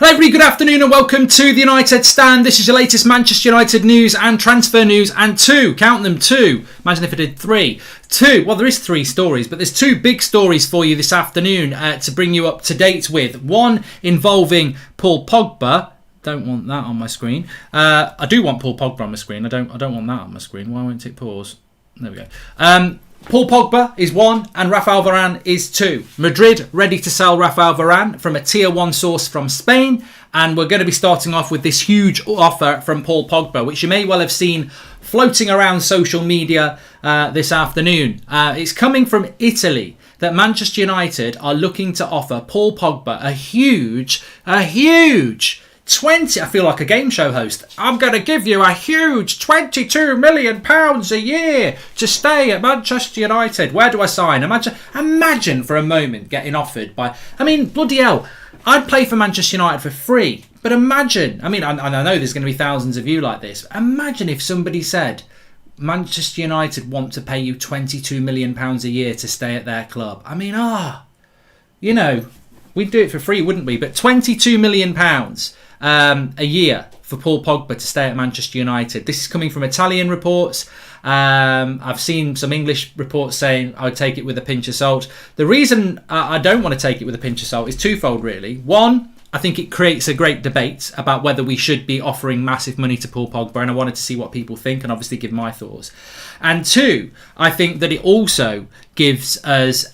Hello everybody, good afternoon and welcome to the United Stand. This is your latest Manchester United news and transfer news and count them two. Imagine if I did three. Well, there is three stories, but there's two big stories for you this afternoon to bring you up to date with. One involving Paul Pogba. Don't want that on my screen. I do want Paul Pogba on my screen. I don't want that on my screen. Why won't it pause? There we go. Paul Pogba is one and Rafael Varane is two. Madrid ready to sell Rafael Varane from a tier 1 source from Spain, and we're going to be starting off with this huge offer from Paul Pogba, which you may well have seen floating around social media this afternoon. It's coming from Italy that Manchester United are looking to offer Paul Pogba a huge 20, I feel like a game show host. I'm going to give you a huge £22 million a year to stay at Manchester United. Where do I sign? Imagine for a moment getting offered by... bloody hell. I'd play for Manchester United for free. But imagine... I know there's going to be thousands of you like this. Imagine if somebody said, Manchester United want to pay you £22 million a year to stay at their club. We'd do it for free, wouldn't we? But £22 million... a year for Paul Pogba to stay at Manchester United. This is coming from Italian reports. I've seen some English reports saying I would take it with a pinch of salt. The reason I don't want to take it with a pinch of salt is twofold, really. One, I think it creates a great debate about whether we should be offering massive money to Paul Pogba, and I wanted to see what people think and obviously give my thoughts. And two, I think that it also gives us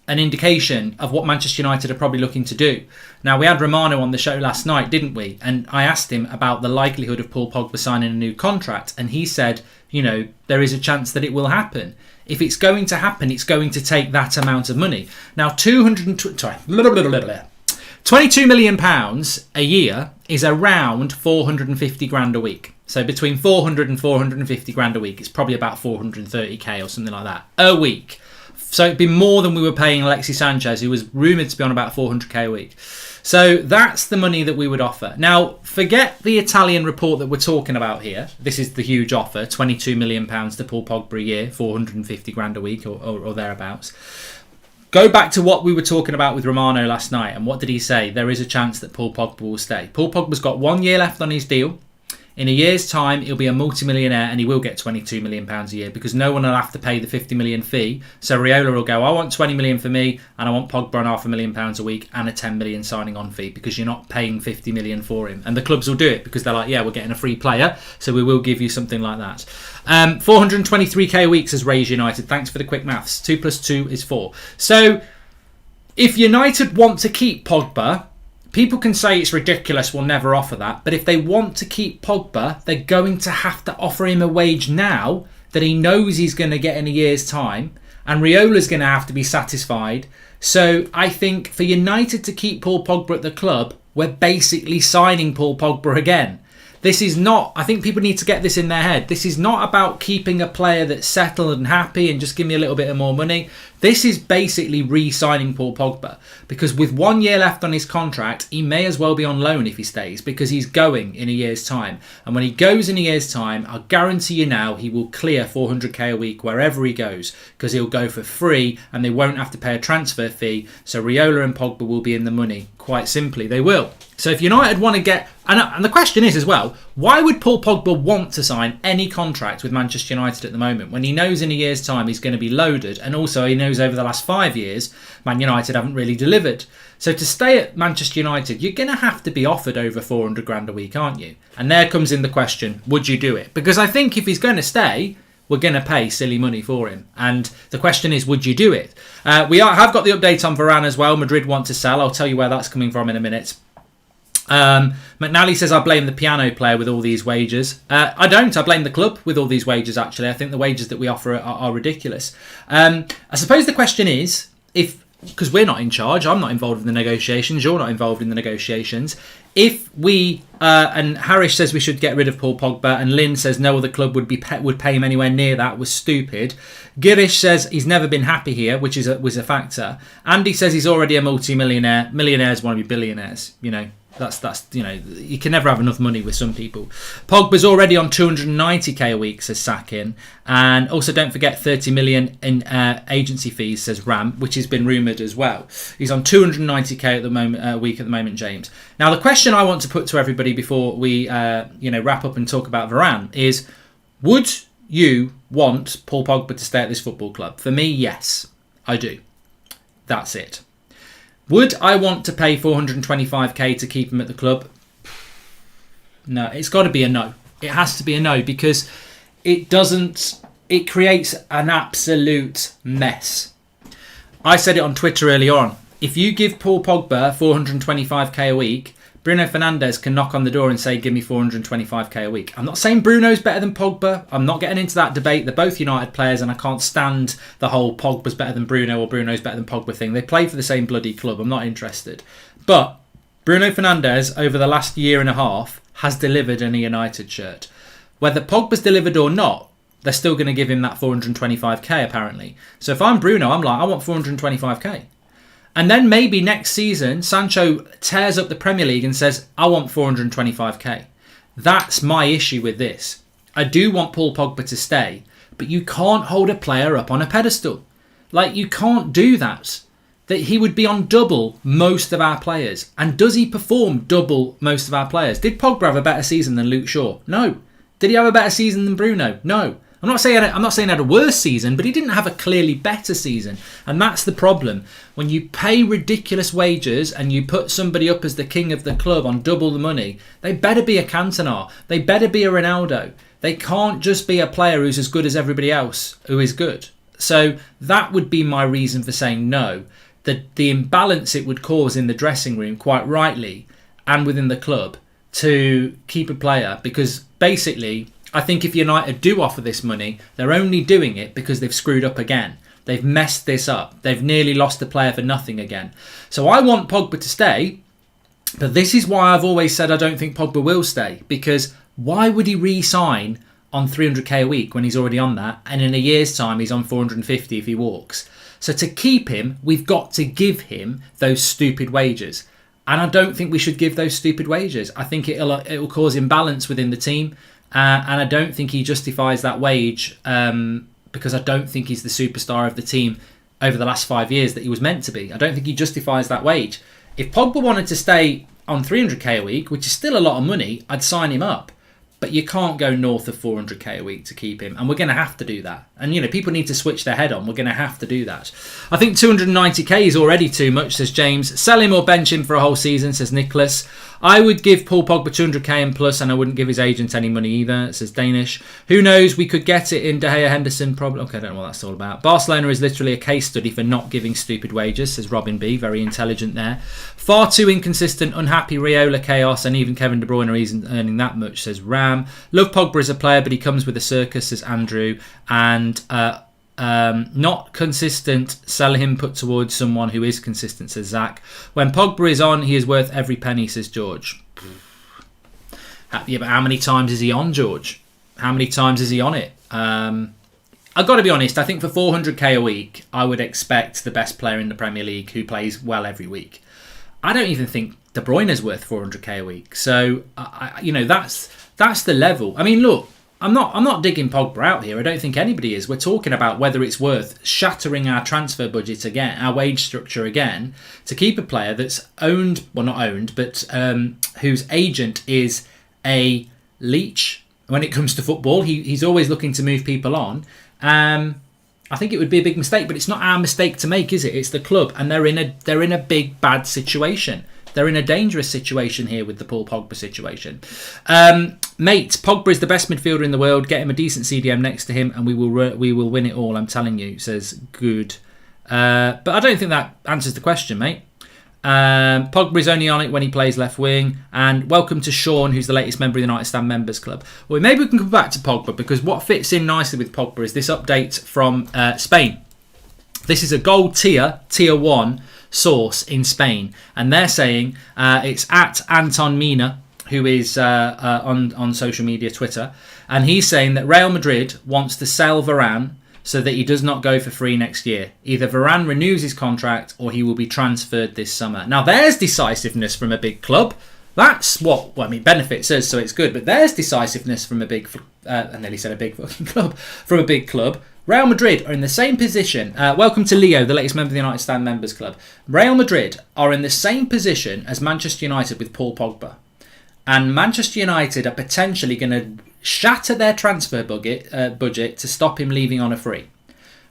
an indication of what Manchester United are probably looking to do. Now, we had Romano on the show last night, didn't we? And I asked him about the likelihood of Paul Pogba signing a new contract. And he said, there is a chance that it will happen. If it's going to happen, it's going to take that amount of money. Now, £22 million a year is around 450 grand a week. So between 400 and 450 grand a week, it's probably about 430k or something like that a week. So it'd be more than we were paying Alexis Sanchez, who was rumoured to be on about 400k a week. So that's the money that we would offer. Now, forget the Italian report that we're talking about here. This is the huge offer, £22 million to Paul Pogba a year, 450 grand a week or thereabouts. Go back to what we were talking about with Romano last night. And what did he say? There is a chance that Paul Pogba will stay. Paul Pogba's got 1 year left on his deal. In a year's time, he'll be a multi-millionaire and he will get £22 million a year because no one will have to pay the £50 million fee. So Raiola will go, I want £20 million for me and I want Pogba on £500,000 a week and a £10 million signing on fee because you're not paying £50 million for him. And the clubs will do it because they're like, yeah, we're getting a free player, so we will give you something like that. 423k a week, says Rays United. Thanks for the quick maths. 2 plus 2 is 4. So if United want to keep Pogba... People can say it's ridiculous, we'll never offer that. But if they want to keep Pogba, they're going to have to offer him a wage now that he knows he's going to get in a year's time. And Riola's going to have to be satisfied. So I think for United to keep Paul Pogba at the club, we're basically signing Paul Pogba again. This is not, I think people need to get this in their head. This is not about keeping a player that's settled and happy and just give me a little bit of more money. This is basically re-signing Paul Pogba because with 1 year left on his contract, he may as well be on loan if he stays because he's going in a year's time. And when he goes in a year's time, I'll guarantee you now he will clear 400k a week wherever he goes because he'll go for free and they won't have to pay a transfer fee. So Raiola and Pogba will be in the money. Quite simply, they will. So if United want to get... And the question is as well, why would Paul Pogba want to sign any contract with Manchester United at the moment when he knows in a year's time he's going to be loaded and also he knows over the last 5 years Man United haven't really delivered. So to stay at Manchester United, you're going to have to be offered over 400 grand a week, aren't you? And there comes in the question, would you do it? Because I think if he's going to stay... we're going to pay silly money for him. And the question is, would you do it? We have got the update on Varane as well. Madrid want to sell. I'll tell you where that's coming from in a minute. McNally says, I blame the piano player with all these wages. I don't. I blame the club with all these wages, actually. I think the wages that we offer are ridiculous. I suppose the question is, because we're not in charge, I'm not involved in the negotiations, you're not involved in the negotiations. If we, and Harish says we should get rid of Paul Pogba, and Lynn says no other club would pay him anywhere near that, was stupid. Girish says he's never been happy here, which was a factor. Andy says he's already a multi-millionaire. Millionaires want to be billionaires, That's you can never have enough money with some people. Pogba's already on 290k a week, says Sakin, and also don't forget 30 million in agency fees, says Ram, which has been rumoured as well. He's on 290k at the moment, a week at the moment, James. Now the question I want to put to everybody before we wrap up and talk about Varane is: would you want Paul Pogba to stay at this football club? For me, yes, I do. That's it. Would I want to pay 425k to keep him at the club? No, it's got to be a no. It has to be a no, because it creates an absolute mess. I said it on Twitter earlier on. If you give Paul Pogba 425k a week, Bruno Fernandes can knock on the door and say, give me 425k a week. I'm not saying Bruno's better than Pogba. I'm not getting into that debate. They're both United players, and I can't stand the whole Pogba's better than Bruno or Bruno's better than Pogba thing. They play for the same bloody club. I'm not interested. But Bruno Fernandes, over the last year and a half, has delivered in a United shirt. Whether Pogba's delivered or not, they're still going to give him that 425k, apparently. So if I'm Bruno, I'm like, I want 425k. And then maybe next season, Sancho tears up the Premier League and says, I want 425k. That's my issue with this. I do want Paul Pogba to stay, but you can't hold a player up on a pedestal. Like, you can't do that. That he would be on double most of our players. And does he perform double most of our players? Did Pogba have a better season than Luke Shaw? No. Did he have a better season than Bruno? No. I'm not saying he had a worse season, but he didn't have a clearly better season. And that's the problem. When you pay ridiculous wages and you put somebody up as the king of the club on double the money, they better be a Cantona. They better be a Ronaldo. They can't just be a player who's as good as everybody else who is good. So that would be my reason for saying no. The imbalance it would cause in the dressing room, quite rightly, and within the club, to keep a player, because basically, I think if United do offer this money, they're only doing it because they've screwed up again. They've messed this up. They've nearly lost a player for nothing again. So I want Pogba to stay, but this is why I've always said I don't think Pogba will stay, because why would he re-sign on 300k a week when he's already on that, and in a year's time he's on 450 if he walks? So to keep him, we've got to give him those stupid wages. And I don't think we should give those stupid wages. I think it'll cause imbalance within the team. And I don't think he justifies that wage because I don't think he's the superstar of the team over the last 5 years that he was meant to be. I don't think he justifies that wage. If Pogba wanted to stay on 300k a week, which is still a lot of money, I'd sign him up. But you can't go north of 400k a week to keep him. And we're going to have to do that. And, people need to switch their head on. We're going to have to do that. I think 290k is already too much, says James. Sell him or bench him for a whole season, says Nicholas. I would give Paul Pogba 200k and plus, and I wouldn't give his agent any money either, says Danish. Who knows? We could get it in De Gea Henderson. Probably. Okay, I don't know what that's all about. Barcelona is literally a case study for not giving stupid wages, says Robin B. Very intelligent there. Far too inconsistent, unhappy Raiola chaos, and even Kevin De Bruyne isn't earning that much, says Ram. Love Pogba as a player, but he comes with a circus, says Andrew. And not consistent, sell him, put towards someone who is consistent, says Zach. When Pogba is on, he is worth every penny, says George. Yeah, but how many times is he on, George? How many times is he on it? I've got to be honest, I think for 400k a week, I would expect the best player in the Premier League who plays well every week. I don't even think De Bruyne is worth 400k a week. So, that's the level. I mean, look, I'm not digging Pogba out here. I don't think anybody is. We're talking about whether it's worth shattering our transfer budget again, our wage structure again, to keep a player that's owned, well, not owned, but whose agent is a leech when it comes to football. He's always looking to move people on. I think it would be a big mistake, but it's not our mistake to make, is it? It's the club, and they're in a big bad situation. They're in a dangerous situation here with the Paul Pogba situation. Mate, Pogba is the best midfielder in the world. Get him a decent CDM next to him, and we will win it all. I'm telling you, says Good. But I don't think that answers the question, mate. Pogba is only on it when he plays left wing. And welcome to Sean, who's the latest member of the United Stand Members Club. Well, maybe we can come back to Pogba, because what fits in nicely with Pogba is this update from Spain. This is a gold tier 1 source in Spain, and they're saying it's at Anton Mina, who is on social media, Twitter, and he's saying that Real Madrid wants to sell Varane so that he does not go for free next year. Either Varane renews his contract or he will be transferred this summer. Now there's decisiveness from a big club. That's what, well, I mean, benefits us, so it's good. But there's decisiveness from a big, I nearly said a big fucking club, from a big club. Real Madrid are in the same position. Welcome to Leo, the latest member of the United Stand Members Club. Real Madrid are in the same position as Manchester United with Paul Pogba. And Manchester United are potentially going to shatter their transfer budget to stop him leaving on a free.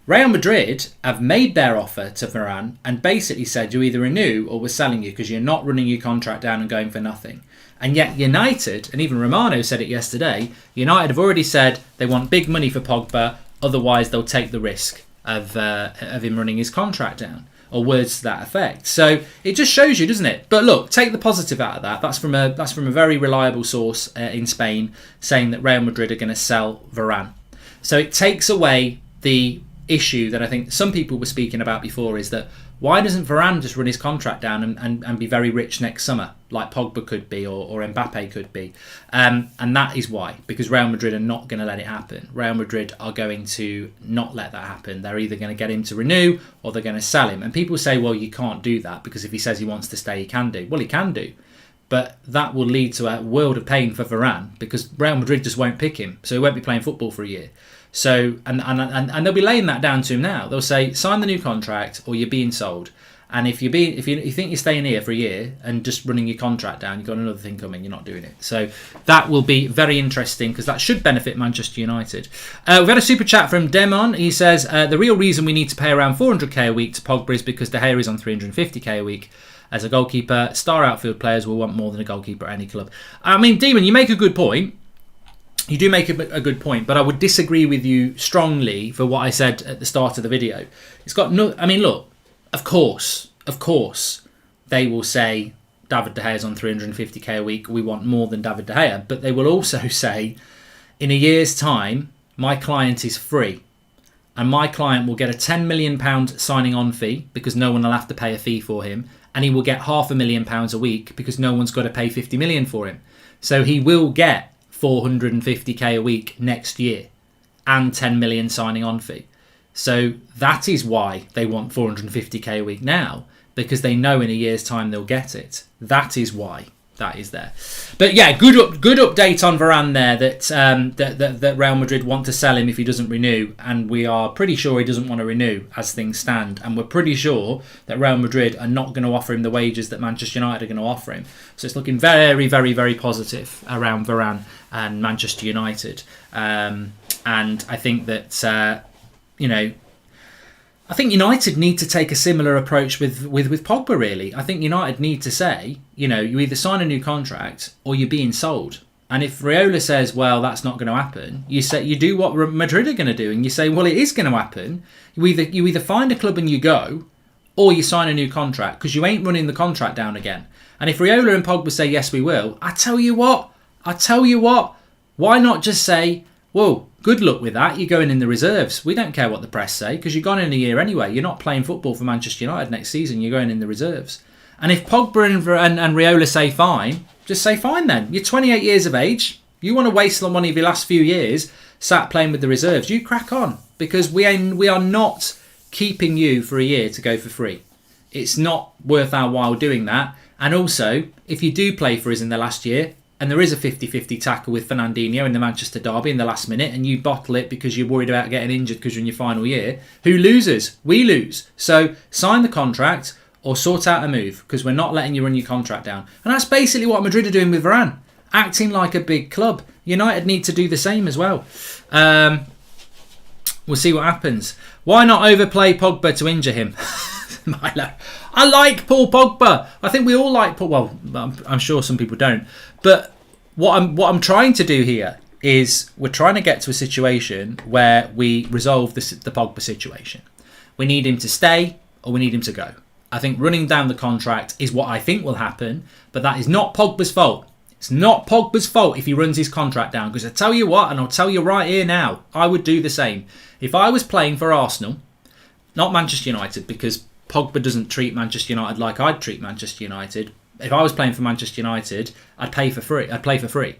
Real Madrid have made their offer to Varane and basically said you either renew or we're selling you because you're not running your contract down and going for nothing. And yet United, and even Romano said it yesterday, United have already said they want big money for Pogba, otherwise they'll take the risk of him running his contract down, or words to that effect. So it just shows you, doesn't it? But look, take the positive out of that. That's from a very reliable source in Spain saying that Real Madrid are going to sell Varane. So it takes away the issue that I think some people were speaking about before, is that why doesn't Varane just run his contract down and be very rich next summer like Pogba could be or Mbappe could be, and that is why, because Real Madrid are not going to let it happen. Real Madrid are going to not let that happen. They're either going to get him to renew or they're going to sell him. And people say, well, you can't do that because if he says he wants to stay, he can do. Well, he can do, but that will lead to a world of pain for Varane because Real Madrid just won't pick him, so he won't be playing football for a year. So and they'll be laying that down to him now. They'll say sign the new contract or you're being sold. And if you think you're staying here for a year and just running your contract down, you've got another thing coming. You're not doing it. So that will be very interesting because that should benefit Manchester United. We've had a super chat from Demon. He says the real reason we need to pay around 400k a week to Pogba is because De Gea is on 350k a week. As a goalkeeper, star outfield players will want more than a goalkeeper at any club. I mean, Demon, you make a good point. You do make a good point, but I would disagree with you strongly for what I said at the start of the video. It's got no. I mean, look, of course, they will say David De Gea is on 350k a week. We want more than David De Gea, but they will also say, in a year's time, my client is free, and my client will get a £10 million signing on fee because no one will have to pay a fee for him, and he will get £500,000 a week because no one's got to pay 50 million for him. So he will get 450k a week next year and 10 million signing on fee. So that is why they want 450k a week now, because they know in a year's time they'll get it. That is why that is there. But yeah, good update on Varane there that Real Madrid want to sell him if he doesn't renew, and we are pretty sure he doesn't want to renew as things stand, and we're pretty sure that Real Madrid are not going to offer him the wages that Manchester United are going to offer him. So it's looking very, very, very positive around Varane and Manchester United, and I think that I think United need to take a similar approach with Pogba, really. I think United need to say, you either sign a new contract or you're being sold. And if Raiola says, well, that's not going to happen, you do what Madrid are going to do, and you say, well, it is going to happen. You either find a club and you go, or you sign a new contract, because you ain't running the contract down again. And if Raiola and Pogba say, yes, we will, I tell you what, why not just say, whoa, good luck with that. You're going in the reserves. We don't care what the press say because you're gone in a year anyway. You're not playing football for Manchester United next season. You're going in the reserves. And if Pogba and Raiola say fine, just say fine then. You're 28 years of age. You want to waste one of your last few years sat playing with the reserves. You crack on, because we are not keeping you for a year to go for free. It's not worth our while doing that. And also, if you do play for us in the last year, and there is a 50-50 tackle with Fernandinho in the Manchester derby in the last minute, and you bottle it because you're worried about getting injured because you're in your final year, who loses? We lose. So sign the contract or sort out a move, because we're not letting you run your contract down. And that's basically what Madrid are doing with Varane, acting like a big club. United need to do the same as well. We'll see what happens. Why not overplay Pogba to injure him? Milo. I like Paul Pogba. I think we all like Paul. Well, I'm sure some people don't. But what I'm trying to do here is we're trying to get to a situation where we resolve the Pogba situation. We need him to stay or we need him to go. I think running down the contract is what I think will happen, but that is not Pogba's fault. It's not Pogba's fault if he runs his contract down, because I tell you what, and I'll tell you right here now, I would do the same. If I was playing for Arsenal, not Manchester United, because Pogba doesn't treat Manchester United like I'd treat Manchester United. If I was playing for Manchester United, I'd play for free.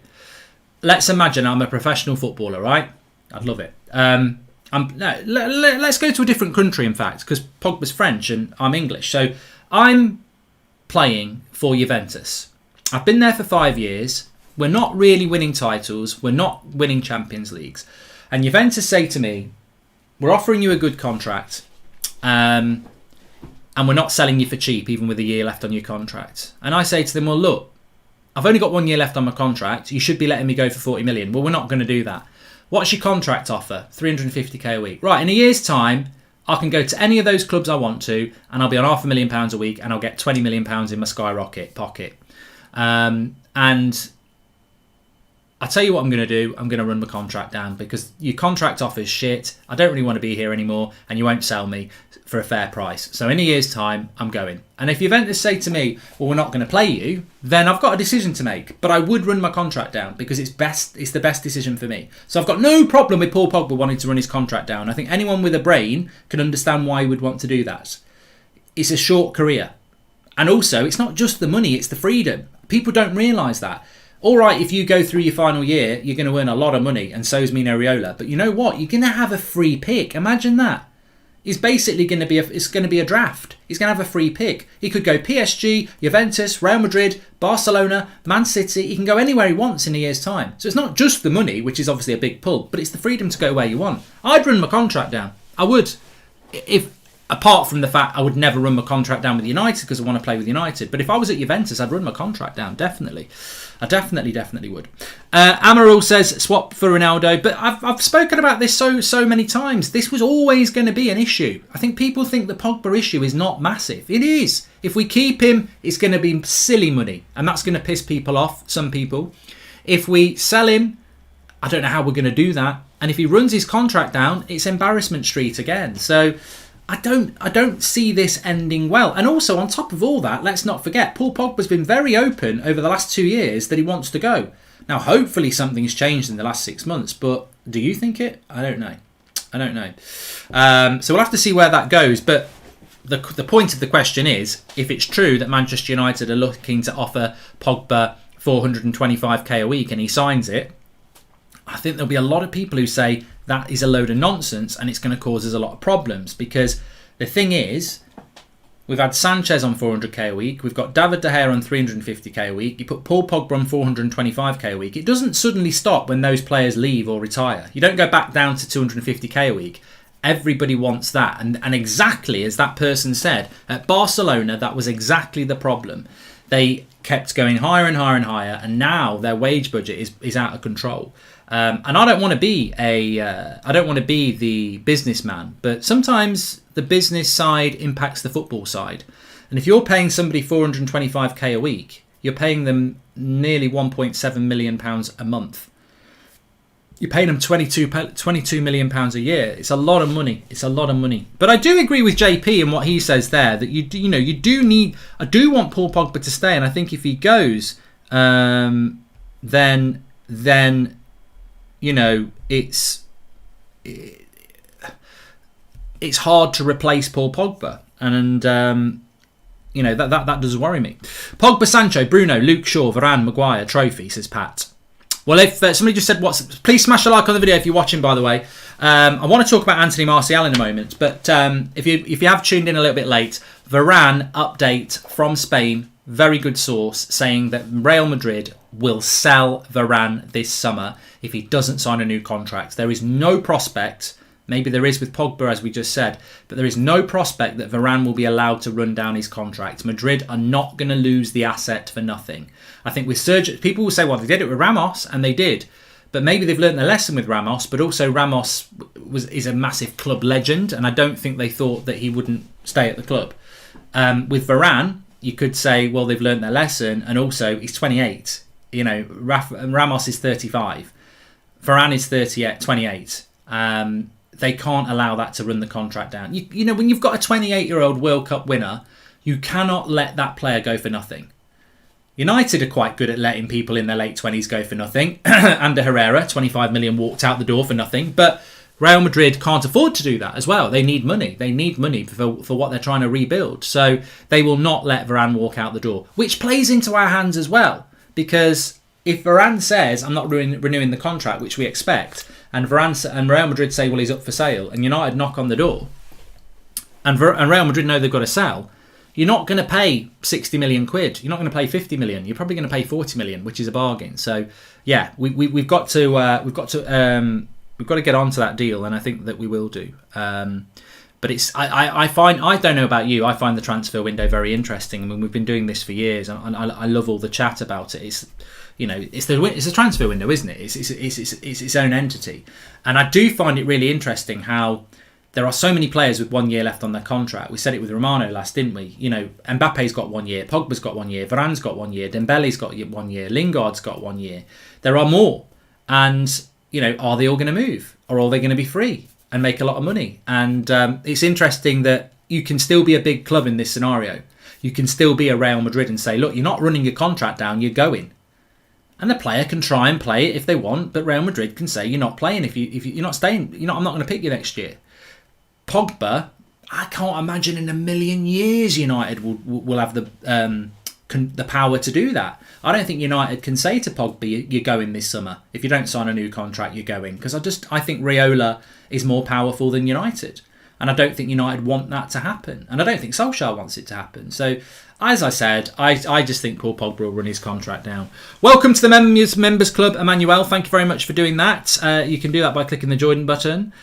Let's imagine I'm a professional footballer, right? I'd love it. Let's go to a different country, in fact, because Pogba's French and I'm English. So I'm playing for Juventus. I've been there for 5 years. We're not really winning titles. We're not winning Champions Leagues. And Juventus say to me, we're offering you a good contract, and we're not selling you for cheap, even with a year left on your contract. And I say to them, well, look, I've only got 1 year left on my contract. You should be letting me go for 40 million. Well, we're not going to do that. What's your contract offer? 350k a week. Right, in a year's time, I can go to any of those clubs I want to, and I'll be on £500,000 a week, and I'll get £20 million in my skyrocket pocket. And I'll tell you what I'm going to do. I'm going to run my contract down because your contract offer's shit. I don't really want to be here anymore, and you won't sell me for a fair price. So in a year's time, I'm going. And if Juventus say to me, well, we're not going to play you, then I've got a decision to make. But I would run my contract down because it's the best decision for me. So I've got no problem with Paul Pogba wanting to run his contract down. I think anyone with a brain can understand why he would want to do that. It's a short career. And also, it's not just the money, it's the freedom. People don't realise that. All right, if you go through your final year, you're going to earn a lot of money, and so's Mino Raiola. But you know what? You're going to have a free pick. Imagine that. It's basically going to be a draft. He's going to have a free pick. He could go PSG, Juventus, Real Madrid, Barcelona, Man City. He can go anywhere he wants in a year's time. So it's not just the money, which is obviously a big pull, but it's the freedom to go where you want. I'd run my contract down. I would. Apart from the fact I would never run my contract down with United because I want to play with United. But if I was at Juventus, I'd run my contract down, definitely. I definitely would. Amaral says swap for Ronaldo. But I've spoken about this so many times. This was always going to be an issue. I think people think the Pogba issue is not massive. It is. If we keep him, it's going to be silly money. And that's going to piss people off, some people. If we sell him, I don't know how we're going to do that. And if he runs his contract down, it's embarrassment street again. So I don't see this ending well. And also, on top of all that, let's not forget, Paul Pogba's been very open over the last 2 years that he wants to go. Now, hopefully something's changed in the last 6 months, but do you think it? I don't know. So we'll have to see where that goes. But the point of the question is, if it's true that Manchester United are looking to offer Pogba 425k a week and he signs it, I think there'll be a lot of people who say that is a load of nonsense and it's going to cause us a lot of problems, because the thing is, we've had Sanchez on 400k a week, we've got David De Gea on 350k a week, you put Paul Pogba on 425k a week. It doesn't suddenly stop when those players leave or retire. You don't go back down to 250k a week. Everybody wants that, and exactly as that person said, at Barcelona that was exactly the problem. They kept going higher and higher and higher, and now their wage budget is out of control. And I don't want to be the businessman, but sometimes the business side impacts the football side. And if you're paying somebody 425k a week, you're paying them nearly 1.7 million pounds a month. You're paying them 22 million pounds a year. It's a lot of money. But I do agree with JP in what he says there, that you do need. I do want Paul Pogba to stay, and I think if he goes, then it's hard to replace Paul Pogba, and that does worry me. Pogba, Sancho, Bruno, Luke Shaw, Varane, Maguire, trophy, says Pat. Well, if somebody just said please smash a like on the video if you're watching, by the way. I want to talk about Anthony Martial in a moment, but if you have tuned in a little bit late, Varane update from Spain, very good source, saying that Real Madrid will sell Varane this summer if he doesn't sign a new contract. There is no prospect, maybe there is with Pogba as we just said, but there is no prospect that Varane will be allowed to run down his contract. Madrid are not going to lose the asset for nothing. I think with Sergio, people will say, well, they did it with Ramos, and they did. But maybe they've learned their lesson with Ramos, but also Ramos is a massive club legend, and I don't think they thought that he wouldn't stay at the club. With Varane, you could say, well, they've learned their lesson, and also he's 28. Ramos is 35. Varane is 28. They can't allow that to run the contract down. When you've got a 28-year-old World Cup winner, you cannot let that player go for nothing. United are quite good at letting people in their late 20s go for nothing. Ander Herrera, 25 million, walked out the door for nothing. But Real Madrid can't afford to do that as well. They need money. They need money for what they're trying to rebuild. So they will not let Varane walk out the door, which plays into our hands as well. Because if Varane says, I'm not renewing the contract, which we expect, and Real Madrid say, well, he's up for sale, and United knock on the door, and Real Madrid know they've got to sell, you're not going to pay 60 million quid. You're not going to pay 50 million. You're probably going to pay 40 million, which is a bargain. So yeah, we've got to get onto that deal, and I think that we will do. But it's I don't know about you. I find the transfer window very interesting. I mean, we've been doing this for years, and I love all the chat about it. It's it's a transfer window, isn't it? It's its own entity, and I do find it really interesting how there are so many players with 1 year left on their contract. We said it with Romano last, didn't we? Mbappe's got 1 year, Pogba's got 1 year, Varane's got 1 year, Dembele's got 1 year, Lingard's got 1 year. There are more, and are they all going to move, or are they going to be free and make a lot of money? And it's interesting that you can still be a big club in this scenario. You can still be a Real Madrid and say, look, you're not running your contract down, you're going. And the player can try and play it if they want, but Real Madrid can say you're not playing if you're not staying. I'm not going to pick you next year. Pogba, I can't imagine in a million years United will have the power to do that. I don't think United can say to Pogba, you're going this summer. If you don't sign a new contract, you're going. Because I think Raiola is more powerful than United. And I don't think United want that to happen. And I don't think Solskjaer wants it to happen. So, as I said, I just think Paul Pogba will run his contract down. Welcome to the Members Club, Emmanuel. Thank you very much for doing that. You can do that by clicking the join button.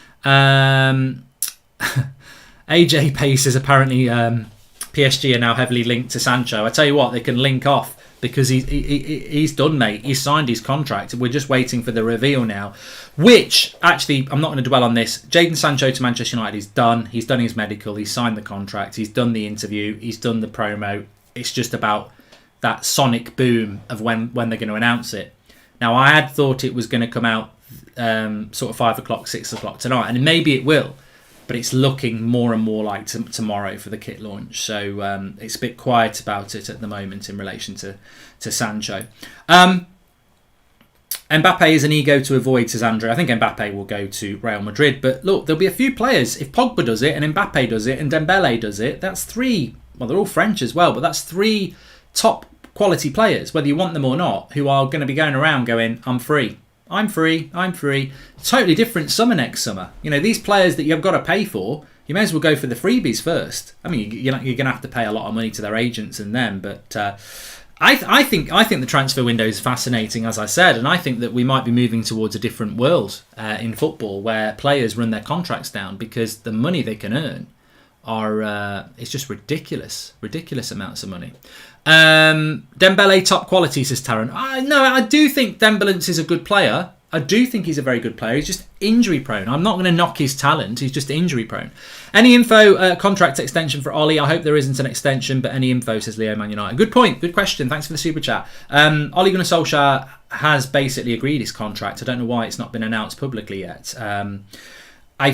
AJ Pace is apparently PSG are now heavily linked to Sancho. I tell you what, they can link off because he's done, mate. He's signed his contract. We're just waiting for the reveal now. Which, actually, I'm not going to dwell on this. Jadon Sancho to Manchester United is done. He's done his medical. He's signed the contract. He's done the interview. He's done the promo. It's just about that sonic boom of when they're going to announce it. Now, I had thought it was going to come out sort of 5 o'clock, 6 o'clock tonight. And maybe it will. But it's looking more and more like tomorrow for the kit launch. So it's a bit quiet about it at the moment in relation to Sancho. Mbappe is an ego to avoid, says Andrew. I think Mbappe will go to Real Madrid. But look, there'll be a few players. If Pogba does it and Mbappe does it and Dembele does it, that's three. Well, they're all French as well, but that's three top quality players, whether you want them or not, who are going to be going around going, I'm free. I'm free. Totally different summer next summer. These players that you've got to pay for, you may as well go for the freebies first. I mean, you're going to have to pay a lot of money to their agents and them. But I think the transfer window is fascinating, as I said, and I think that we might be moving towards a different world in football where players run their contracts down because the money they can earn it's just ridiculous amounts of money. Dembele top quality, says Taran. I do think Dembele is a good player. I do think he's a very good player. He's just injury prone. I'm not going to knock his talent. He's just injury prone. Any info, contract extension for Ollie? I hope there isn't an extension, but any info, says Leo Man United. Good point. Good question. Thanks for the super chat. Ole Gunnar Solskjaer has basically agreed his contract. I don't know why it's not been announced publicly yet. I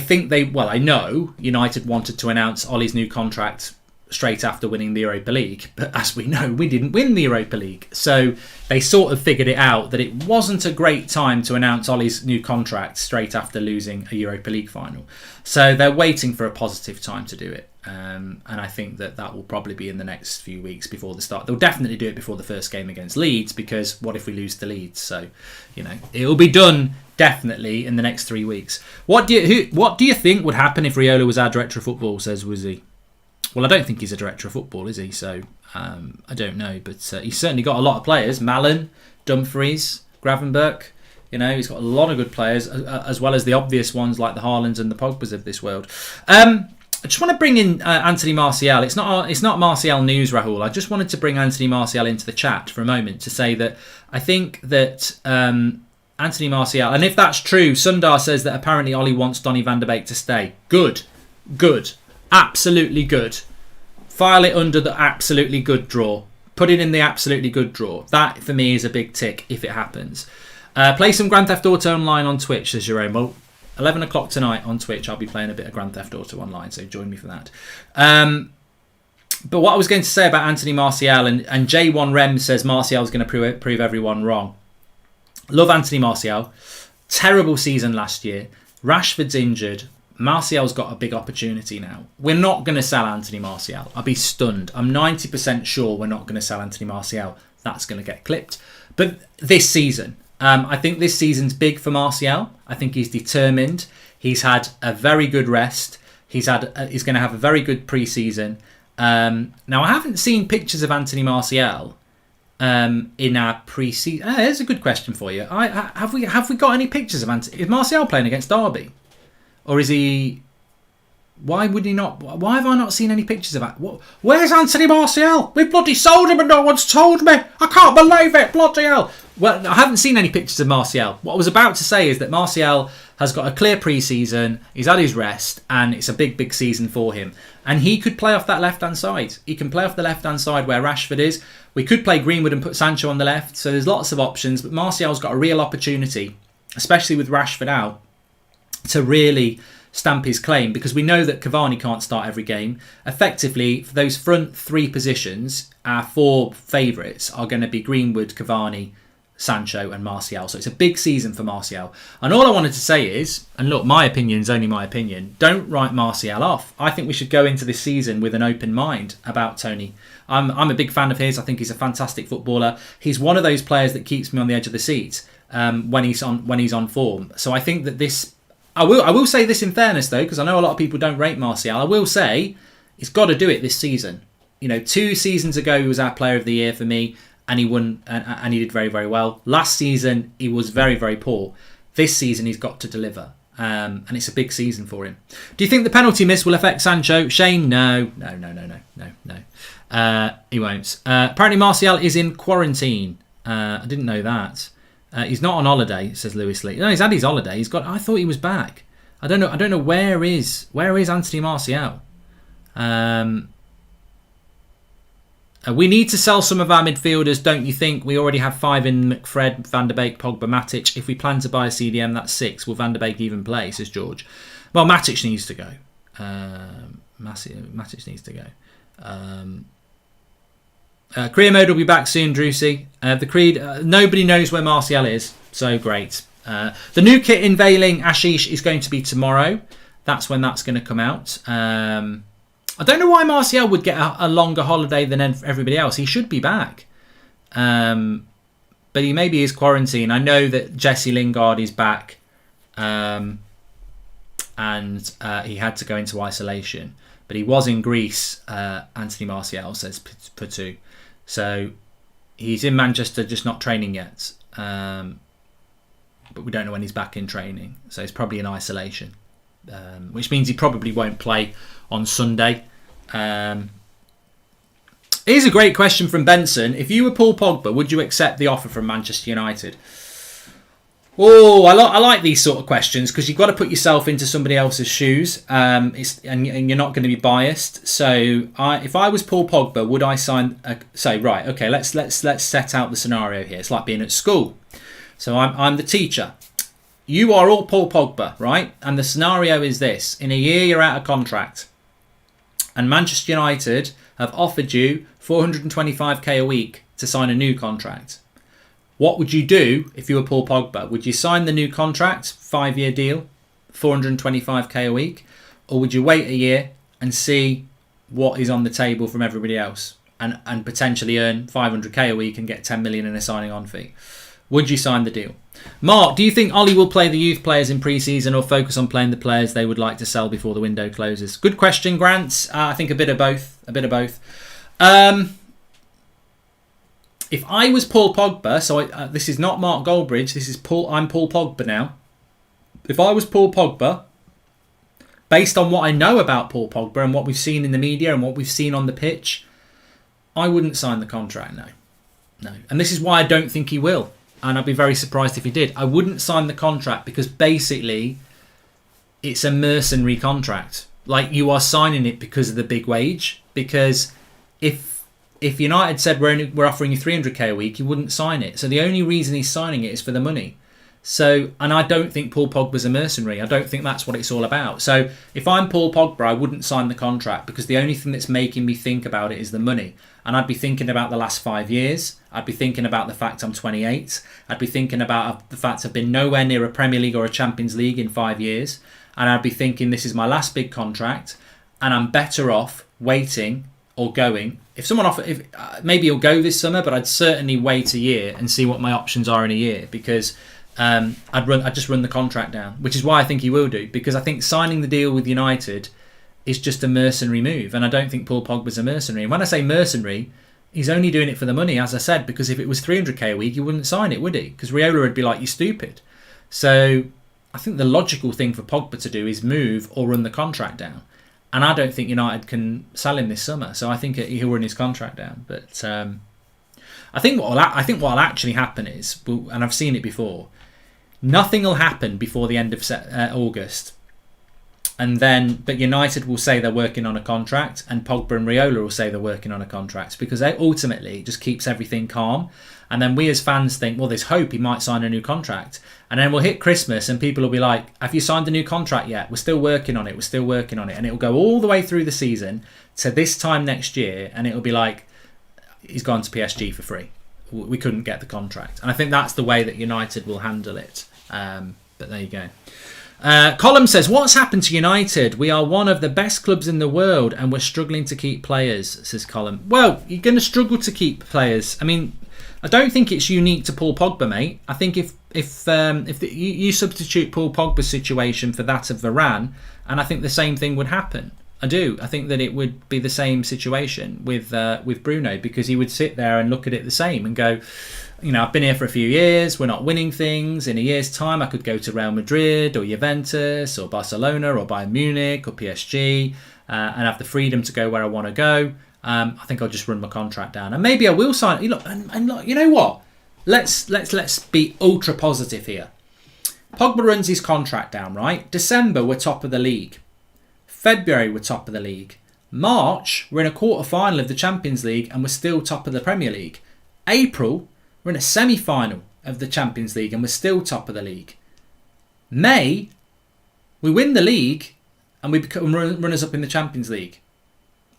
know United wanted to announce Ollie's new contract straight after winning the Europa League, but as we know, we didn't win the Europa League, so they sort of figured it out that it wasn't a great time to announce Ollie's new contract straight after losing a Europa League final, so they're waiting for a positive time to do it, and I think that will probably be in the next few weeks before the start. They'll definitely do it before the first game against Leeds, because what if we lose to Leeds? So it'll be done definitely in the next 3 weeks. What do you think would happen if Raiola was our director of football, says Wizzy? Well, I don't think he's a director of football, is he? So I don't know, but he's certainly got a lot of players. Malen, Dumfries, Gravenberch. He's got a lot of good players, as well as the obvious ones like the Haalands and the Pogbas of this world. I just want to bring in Anthony Martial. It's not Martial news, Rahul. I just wanted to bring Anthony Martial into the chat for a moment to say that I think that Anthony Martial, and if that's true, Sundar says that apparently Ollie wants Donny van de Beek to stay. Good. Absolutely good. File it under the absolutely good drawer. Put it in the absolutely good drawer. That, for me, is a big tick if it happens. Play some Grand Theft Auto Online on Twitch, says Jerome. Well, 11 o'clock tonight on Twitch, I'll be playing a bit of Grand Theft Auto Online, so join me for that. But what I was going to say about Anthony Martial, and J1 Rem says Martial's going to prove everyone wrong. Love Anthony Martial. Terrible season last year. Rashford's injured. Martial's got a big opportunity now. We're not going to sell Anthony Martial. I'll be stunned. I'm 90% sure we're not going to sell Anthony Martial. That's going to get clipped. But this season, I think this season's big for Martial. I think he's determined. He's had a very good rest. He's going to have a very good pre-season. Now, I haven't seen pictures of Anthony Martial in our pre-season. There's a good question for you. Have we got any pictures of Anthony? Is Martial playing against Derby, or is he? Why would he not? Why have I not seen any pictures of that? Where's Anthony Martial? We bloody sold him and no one's told me. I can't believe it. Bloody hell. Well, I haven't seen any pictures of Martial. What I was about to say is that Martial has got a clear pre-season. He's had his rest, and it's a big, big season for him. And he could play off that left-hand side. He can play off the left-hand side where Rashford is. We could play Greenwood and put Sancho on the left. So there's lots of options. But Martial's got a real opportunity, especially with Rashford out, to really stamp his claim, because we know that Cavani can't start every game. Effectively, for those front three positions, our four favourites are going to be Greenwood, Cavani, Sancho and Martial. So it's a big season for Martial. And all I wanted to say is, and look, my opinion's only my opinion, don't write Martial off. I think we should go into this season with an open mind about Tony. I'm a big fan of his. I think he's a fantastic footballer. He's one of those players that keeps me on the edge of the seat when he's on form. So I think that this, I will say this in fairness though, because I know a lot of people don't rate Martial. I will say he's got to do it this season. 2 seasons ago he was our player of the year for me, and he won, and he did very, very well. Last season he was very, very poor. This season he's got to deliver, and it's a big season for him. Do you think the penalty miss will affect Sancho? Shane, no. He won't. Apparently Martial is in quarantine. I didn't know that. He's not on holiday, says Lewis Lee. No, he's had his holiday. I thought he was back. I don't know where is Anthony Martial. We need to sell some of our midfielders, don't you think? We already have 5 in McFred, Van der Beek, Pogba, Matic. If we plan to buy a CDM, that's 6. Will Van der Beek even play, says George? Well, Matic needs to go. Matic needs to go. Career mode will be back soon, Drusy. The Creed, nobody knows where Martial is, so great. The new kit unveiling, Ashish, is going to be tomorrow. That's when that's going to come out. I don't know why Martial would get a longer holiday than everybody else. He should be back. But he maybe is quarantined. I know that Jesse Lingard is back. And he had to go into isolation. But he was in Greece, Anthony Martial, says Patu. So he's in Manchester, just not training yet. But we don't know when he's back in training. So he's probably in isolation. Which means he probably won't play on Sunday. Here's a great question from Benson. If you were Paul Pogba, would you accept the offer from Manchester United? Oh, I like these sort of questions, because you've got to put yourself into somebody else's shoes, and you're not going to be biased. So if I was Paul Pogba, would I say, right, okay, let's set out the scenario here. It's like being at school. So I'm the teacher. You are all Paul Pogba, right? And the scenario is this. In a year, you're out of contract. And Manchester United have offered you $425k a week to sign a new contract. What would you do if you were Paul Pogba? Would you sign the new contract, 5-year deal, $425k a week? Or would you wait a year and see what is on the table from everybody else and potentially earn $500k a week and get $10 million in a signing on fee? Would you sign the deal? Mark, do you think Ollie will play the youth players in pre-season or focus on playing the players they would like to sell before the window closes? Good question, Grant. I think a bit of both. If I was Paul Pogba, so this is not Mark Goldbridge, this is Paul. I'm Paul Pogba now. If I was Paul Pogba, based on what I know about Paul Pogba and what we've seen in the media and what we've seen on the pitch, I wouldn't sign the contract, no. And this is why I don't think he will. And I'd be very surprised if he did. I wouldn't sign the contract because basically it's a mercenary contract. Like, you are signing it because of the big wage. Because if United said we're offering you 300k a week, you wouldn't sign it. So the only reason he's signing it is for the money. So, and I don't think Paul Pogba's a mercenary. I don't think that's what it's all about. So if I'm Paul Pogba, I wouldn't sign the contract because the only thing that's making me think about it is the money. And I'd be thinking about the last 5 years. I'd be thinking about the fact I'm 28. I'd be thinking about the fact I've been nowhere near a Premier League or a Champions League in 5 years. And I'd be thinking this is my last big contract and I'm better off waiting or going. If someone offer, maybe he'll go this summer, but I'd certainly wait a year and see what my options are in a year because I'd just run the contract down, which is why I think he will do. Because I think signing the deal with United is just a mercenary move. And I don't think Paul Pogba's a mercenary. And when I say mercenary, he's only doing it for the money, as I said, because if it was 300k a week, he wouldn't sign it, would he? Because Raiola would be like, you're stupid. So I think the logical thing for Pogba to do is move or run the contract down. And I don't think United can sell him this summer. So I think he'll run his contract down. But I think what will actually happen is, and I've seen it before, nothing will happen before the end of August. But United will say they're working on a contract, and Pogba and Raiola will say they're working on a contract, because ultimately it just keeps everything calm. And then we as fans think, well, there's hope he might sign a new contract. And then we'll hit Christmas and people will be like, have you signed a new contract yet? We're still working on it. We're still working on it. And it'll go all the way through the season to this time next year. And it'll be like, he's gone to PSG for free. We couldn't get the contract. And I think that's the way that United will handle it. But there you go. Column says, what's happened to United? We are one of the best clubs in the world and we're struggling to keep players, says Column. Well, you're going to struggle to keep players. I mean, I don't think it's unique to Paul Pogba, mate. I think if you substitute Paul Pogba's situation for that of Varane, and I think the same thing would happen. I do. I think that it would be the same situation with Bruno, because he would sit there and look at it the same and go, you know, I've been here for a few years, we're not winning things. In a year's time, I could go to Real Madrid or Juventus or Barcelona or Bayern Munich or PSG and have the freedom to go where I want to go. I think I'll just run my contract down, and maybe I will sign. Look, and look, you know what? Let's be ultra positive here. Pogba runs his contract down, right? December, we're top of the league. February, we're top of the league. March, we're in a quarter-final of the Champions League and we're still top of the Premier League. April, we're in a semi-final of the Champions League and we're still top of the league. May, we win the league and we become runners-up in the Champions League.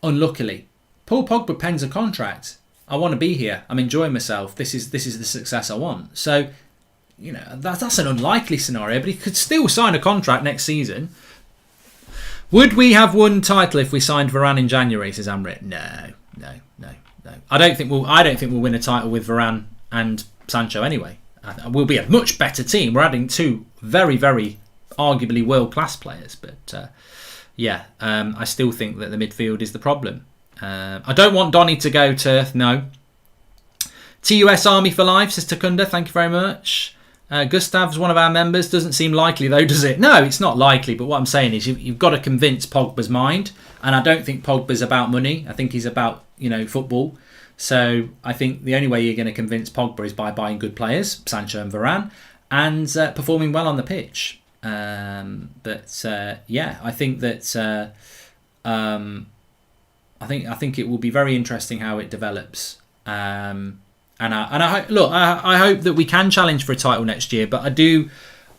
Unluckily. Paul Pogba pens a contract. I want to be here. I'm enjoying myself. This is the success I want. So, you know, that's an unlikely scenario, but he could still sign a contract next season. Would we have won title if we signed Varane in January, says Amrit? No. I don't think we'll win a title with Varane and Sancho anyway. We'll be a much better team. We're adding two very, very arguably world-class players, but I still think that the midfield is the problem. I don't want Donny to go to no. TUS Army for Life, says Takunda. Thank you very much. Gustav's one of our members. Doesn't seem likely though, does it? No, it's not likely. But what I'm saying is you've got to convince Pogba's mind. And I don't think Pogba's about money. I think he's about, football. So I think the only way you're going to convince Pogba is by buying good players, Sancho and Varane, and performing well on the pitch. I think that I think it will be very interesting how it develops. I hope that we can challenge for a title next year. But I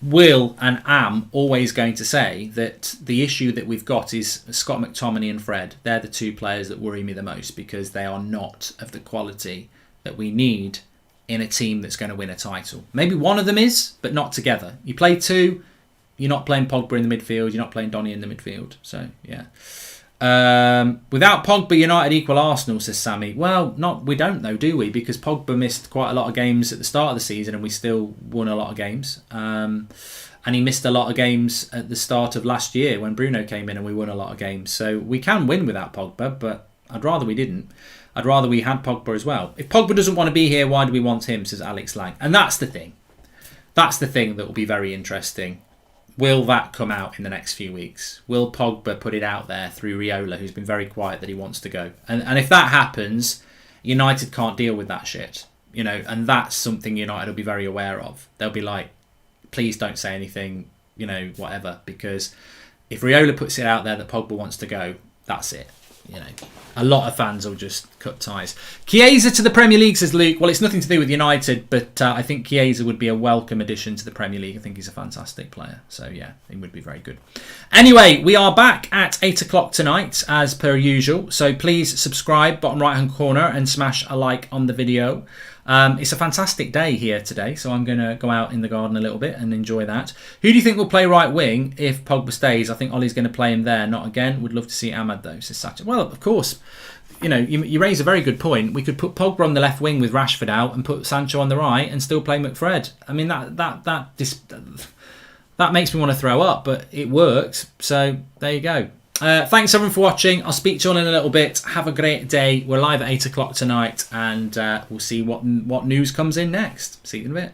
will and am always going to say that the issue that we've got is Scott McTominay and Fred. They're the two players that worry me the most because they are not of the quality that we need in a team that's going to win a title. Maybe one of them is, but not together. You play two, you're not playing Pogba in the midfield, you're not playing Donny in the midfield. So, yeah. Without Pogba, United equal Arsenal, says Sammy. Well, we don't though, do we? Because Pogba missed quite a lot of games at the start of the season and we still won a lot of games. And he missed a lot of games at the start of last year when Bruno came in and we won a lot of games. So we can win without Pogba, but I'd rather we didn't. I'd rather we had Pogba as well. If Pogba doesn't want to be here, why do we want him, says Alex Lang. And that's the thing. That's the thing that will be very interesting. Will that come out in the next few weeks? Will Pogba put it out there through Raiola, who's been very quiet, that he wants to go? And if that happens, United can't deal with that shit. And that's something United will be very aware of. They'll be like, please don't say anything, whatever. Because if Raiola puts it out there that Pogba wants to go, that's it. A lot of fans will just cut ties. Chiesa to the Premier League, says Luke. Well, it's nothing to do with United, but I think Chiesa would be a welcome addition to the Premier League. I think he's a fantastic player. So, yeah, he would be very good. Anyway, we are back at 8 o'clock tonight, as per usual. So please subscribe, bottom right-hand corner, and smash a like on the video. It's a fantastic day here today, so I'm going to go out in the garden a little bit and enjoy that. Who do you think will play right wing if Pogba stays? I think Ollie's going to play him there, not again. Would love to see Ahmad though, says Sacha. Well, of course, you raise a very good point. We could put Pogba on the left wing with Rashford out and put Sancho on the right and still play McFred. I mean, that makes me want to throw up, but it works. So there you go. Thanks everyone for watching. I'll speak to you all in a little bit. Have a great day. We're live at 8 o'clock tonight, and we'll see what news comes in next. See you in a bit.